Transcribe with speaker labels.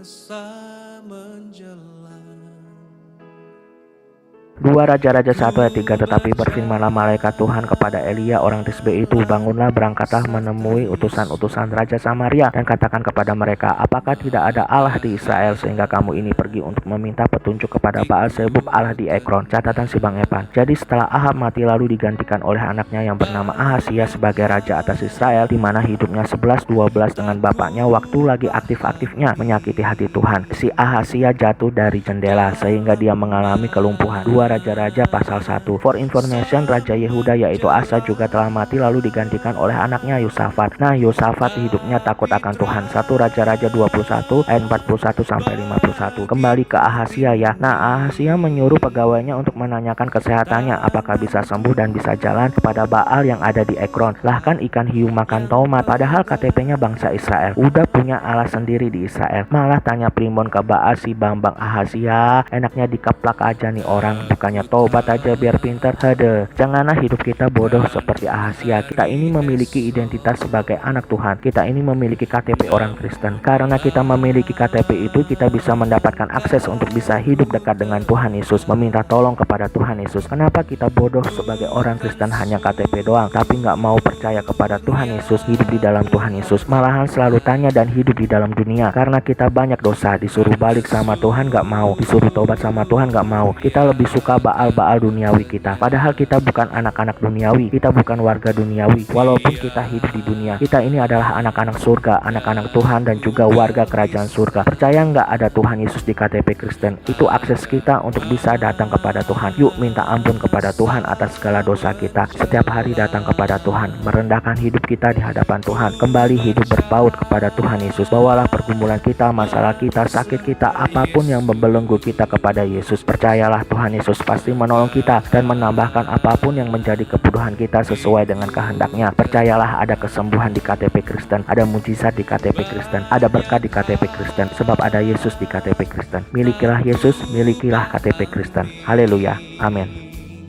Speaker 1: masa menjelang.
Speaker 2: 2 Raja-Raja 1 ayat 3. Tetapi berfirmanlah malaikat Tuhan kepada Elia orang Tisbe itu, bangunlah, berangkatlah menemui utusan-utusan Raja Samaria dan katakan kepada mereka, apakah tidak ada Allah di Israel sehingga kamu ini pergi untuk meminta petunjuk kepada Baal Zebub Allah di Ekron. Catatan si Bang Epan. Jadi setelah Ahab mati lalu digantikan oleh anaknya yang bernama Ahazia sebagai raja atas Israel, di mana hidupnya 11-12 dengan bapaknya waktu lagi aktif-aktifnya menyakiti hati Tuhan. Si Ahazia jatuh dari jendela sehingga dia mengalami kelumpuhan. 2 Raja-Raja pasal 1. For information, Raja Yehuda yaitu Asa juga telah mati lalu digantikan oleh anaknya Yosafat. Nah, Yosafat hidupnya takut akan Tuhan. 1 Raja-Raja 21 ayat 41 sampai 51. Kembali ke Ahazia ya. Nah, Ahazia menyuruh pegawainya untuk menanyakan kesehatannya, apakah bisa sembuh dan bisa jalan kepada Baal yang ada di Ekron. Lah kan ikan hiu makan tomat, padahal KTP-nya bangsa Israel. Udah punya Allah sendiri di Israel. Malah tanya primbon ke Baal si Bambang Ahazia. Enaknya dikeplak aja nih orang. Bukannya tobat aja biar pintar. Hade, janganlah hidup kita bodoh seperti Ahazia. Kita ini memiliki identitas sebagai anak Tuhan. Kita ini memiliki KTP orang Kristen. Karena kita memiliki KTP itu, kita bisa mendapatkan akses untuk bisa hidup dekat dengan Tuhan Yesus, meminta tolong kepada Tuhan Yesus. Kenapa kita bodoh sebagai orang Kristen hanya KTP doang, tapi nggak mau percaya kepada Tuhan Yesus, hidup di dalam Tuhan Yesus, malahan selalu tanya dan hidup di dalam dunia. Karena kita banyak dosa, disuruh balik sama Tuhan nggak mau, disuruh tobat sama Tuhan nggak mau. Kita lebih suka baal-baal duniawi kita. Padahal kita bukan anak-anak duniawi, kita bukan warga duniawi. Walaupun kita hidup di dunia, kita ini adalah anak-anak surga, anak-anak Tuhan dan juga warga kerajaan surga. Percaya nggak ada Tuhan Yesus di KTP Kristen? Itu akses kita untuk bisa datang kepada Tuhan. Yuk minta ampun kepada Tuhan atas segala dosa kita. Setiap hari datang kepada Tuhan, merendahkan hidup kita di hadapan Tuhan, kembali hidup berpaut kepada Tuhan Yesus. Bawalah pergumulan kita, masalah kita, sakit kita, apapun yang membelenggu kita kepada Yesus. Percayalah Tuhan Yesus pasti menolong kita dan menambahkan apapun yang menjadi kebutuhan kita sesuai dengan kehendaknya. Percayalah ada kesembuhan di KTP Kristen, ada mujizat di KTP Kristen, ada berkat di KTP Kristen, sebab ada Yesus di KTP Kristen. Milikilah Yesus, milikilah KTP Kristen. Haleluya, amin.